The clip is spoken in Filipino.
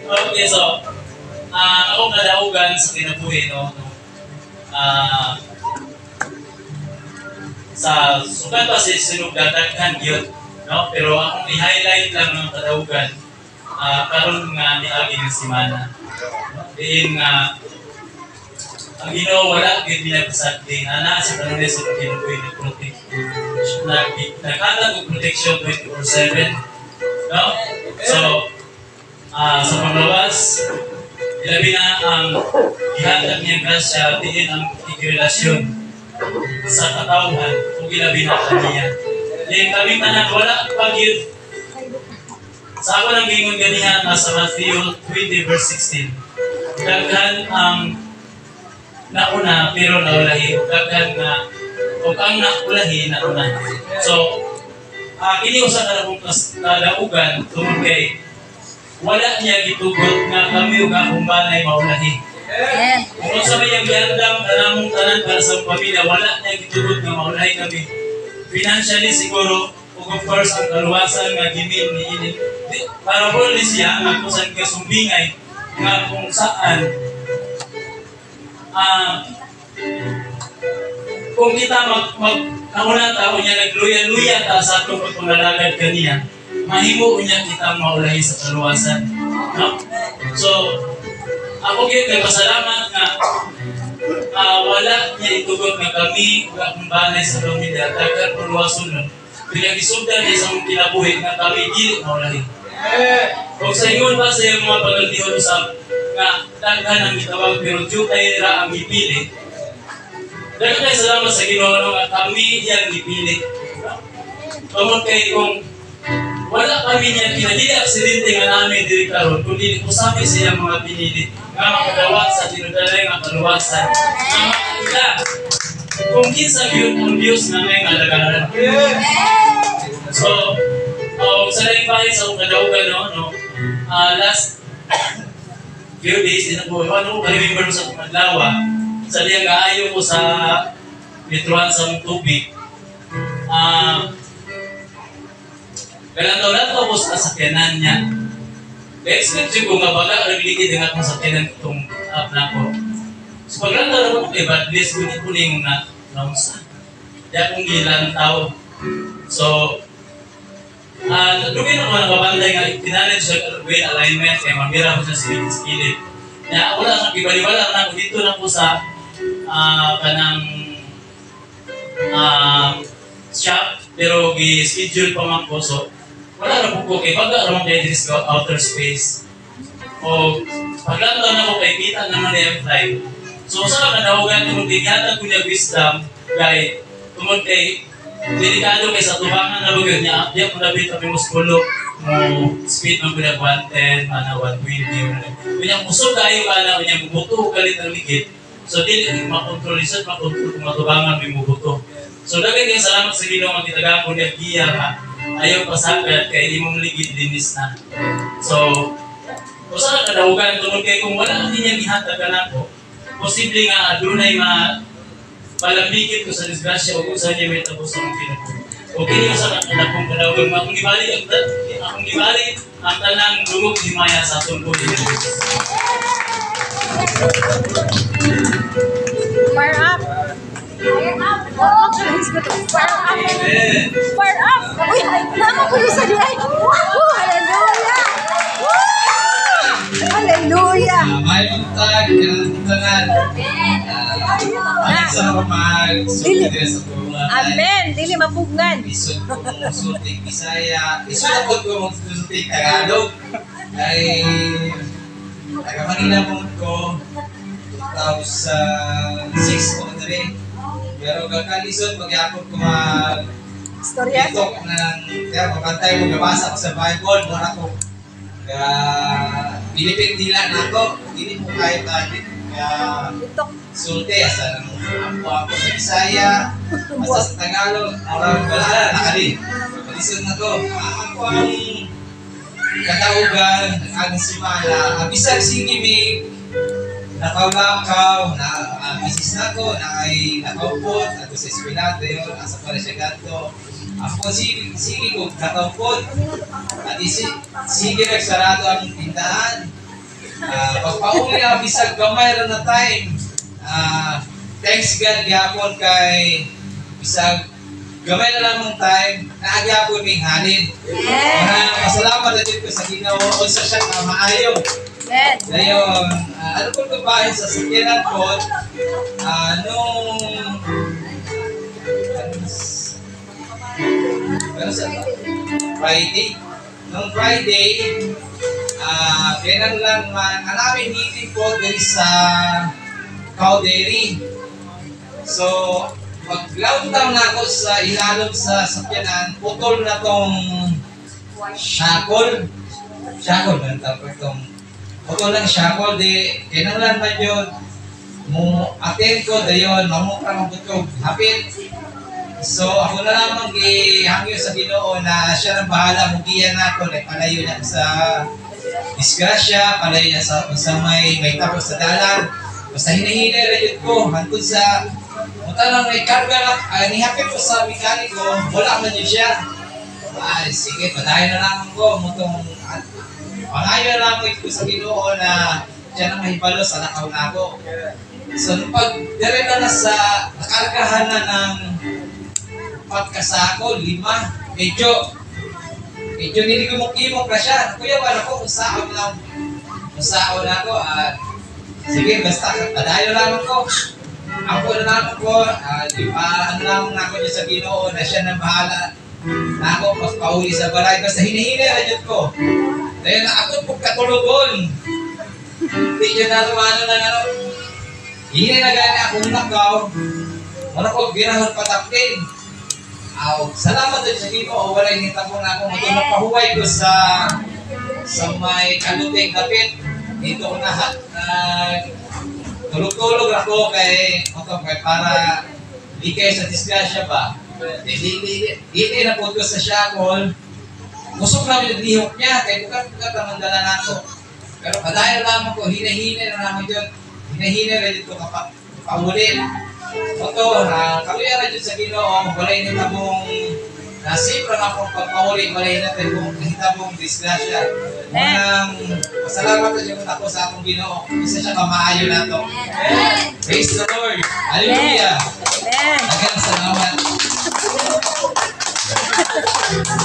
Okay, so, akong kadaugan sa kinabuhi, no? Sa sukat pa sa sinugdadagan yun, no? Pero akong i-highlight lang ng kadaugan, karon nga ni Agi ng Simana. Diin nga, ang Ginoo wala gyud pinagpasadling ana sa kanulis sa kinabuhi na protect. Naghatag og protection 24/7. No? So, sa panglawas, ilabi na ang ihatag niyang grasya, diin ang ikirelasyon sa katawhan kung ilabi na kaniya. Then kami tanan wala pagyud. Sa ako nang gingon ganiha sa Matthew 20 verse 16. Daghan ang nauna pero naulahi. Daghan nga o ang naulahi nauna. So, kini usa ka akong kadaugan tungod kay wala niya gitugot nga kami ug akong balay maulahi. Kung sa may giandam kanamong tanan para sa pamilya, wala niya gitugot nga maulahi kami. Financially siguro, ug of course ang kaluwasan nga gimin ni ini. Para po siya nga kung saan kasumbingay nga kung saan kung kita kaunang tao niya nagluya-luya ta sa atong pagpangalagad kaniya, mahimo niya kita maulahi sa kaluwasan. No? So, ako gyud nagpasalamat nga wala niya itugot nga kami ug akong balay sa pamilya daghan kaluwason nun. Pinagisugdan niya sa mong kinabuhi nga kami dili maulahi. Kung sa ingon ba sa iyong mga pagaltihon usab nga daghan ang gitawag pero diyo tayo ra ang gipili. Daghan tayo salamat sa Ginoo nga kami iyang gipili. Tungod kay kung wala kami niya pinadili aksidente nga namin diri karon kundi usapi sa iyang mga pinili nga makagawa sa dinudalay nga kaluwasan nga makakita kung kinsa gyud ang Dios nga may alagaran. So, sa laing sa akong kadaugan, no? Last few days, din ako, remember mo sa kumadlawa, sa liyang kaayo ko sa litruan sa mong tubig. Galantaw-lantaw ko sa sakyanan niya. Na-expect ko nga baga, nagligid ang akong sakyanan itong app na ko. So, paglantaw na ko, but this, gunit ko na yung naunsa. Di akong gilantaw. So, lugin ako nakabanday nga pinanage sa way alignment kaya mamira ko siya sa kilid. Na wala kang ibaliwala na ako dito na po sa kanang shop pero gi-schedule pa man ko so wala na po ko kay baga ramang kay this outer space. O paglantaw na ko kay kita naman ni fly. So sa kadawagan tungod kay gihatag ko niya wisdom kay tungod kay delikado kay sa tubangan na lugar niya, diya kung nabit kami muskulo, mo speed mo pinag 110, mana 120, kanyang musog kayo ka na, kanyang bubuto, galit ang ligid. So, di makontrol isa, makontrol kung matubangan may mubuto. So, dagay kayo salamat sa Ginoo nga kitagahan ko niya giya ka, ayaw pasagad kay imong ligid dinis na. So, kung saan kadahugan, tungkol kayo kung wala niya gihatagan ako, posible nga adunay palambigit ko sa disgrasya o kung saan niya may tapos sa mga pinapunin. O kini sa kanakong kadawag, akong gibalik ang tanang lungog ni Maya sa atong po din. Fire up! Fire up! Fire up! Fire up! Uy! Naman ko sa diay! Hallelujah! Hallelujah! May magtag, kailangan sa mag-sulti sa pumungan. Amen! Dili mapugnan. Isod ko mong sulti Bisaya. Isod ko mong sulti Tagalog. Ay, taga-Manila ko 2006 ko na rin. Pero kakalisod, mag-iapot ko Storya? TikTok ng, kaya mapantay mo, nabasa ko sa Bible, doon ako. Kaya, Pilipin nila na ako, hindi mo kahit agit. Kaya, sulti, asa nang ako sa Bisaya, asa sa Tagalog, wala na, nakali. Palisod na to. Ako ang kataugan, ang simala, bisag sige may nakaw-lakaw, misis na ko, na ay nakaupot, at sa eskwelato yun, asa pala siya ganto. Ako sige ko nakaupot, at sige nagsarado ang tindahan, pagpauli ang bisag gamay ra na time. Thanks God gyapon kay bisag gamay na lang mong time na agyapon ning halin. Masalamat na dito sa Ginoo unsa siya ka maayo. Dayon, ano po kabahin sa sakyanan ko, nung Friday. Nung Friday, kailan lang namin meeting po dito sa Cowdairy. So, pag-lockdown na ako sa ilalong sa sakyanan, putol na tong shackle. Shackle, ganito po itong putol lang shackle. Kailan lang na yun, mo attend ko, dayon, mamukha ng butog, hapit. So, ako na lamang gihangyo sa Ginoo na siya nang bahala, mugiyan na ako, palayo niya sa disgrasya, palayo niya sa may tapos sa dalan. Basta hinahinay rayot ko, hantod sa, punta lang may karga lang, nihapit ko sa mekaniko, wala man yun siya. Sige, patayin na lang ko, mutong, pangayo na lang ko sa Ginoo na siya nang mahibalo sa nakaw na ako. So, nung pag dire na sa nakargahan na ng pagkasako, 5, medyo niligumok-imok na siya. Kuya, wala ko, usaon na ako. Sige, basta, padayo lang ako. Ako na lang ako, ano lang ako niya sa Ginoo na siya nang bahala na ako pagpauli sa balay. Basta hinihinay rajot ko. Dahil na ako pong katulugon. Hindi niya narumano ng ano. Hinihinay na gani akong nakaw. Wala ko, ginahon pataplin. Salamat din sa Ginoo, wala yung hitapon na ako. Ito napahuway ko sa may kaluting kapit. Dito ko na tulog-tulog ako kay para di kayo sa disgrasya ba. Hindi na po ko sa shackle. Musok lang yung lihok niya, kaya bukat ang mandala na ako. Pero padayo lamang ko, hinahinay na naman yun. Hinahinay na dito kapaulit. Oto, kaluya na dyan sa Ginoo, walay nita mong nasipra na akong pagpahuli, walay natin kung nita mong disgrasya. Pasalamat na dyan ako sa akong Ginoo. Isa siya kamaayo na to. Praise the Lord. Hallelujah. Daghang salamat.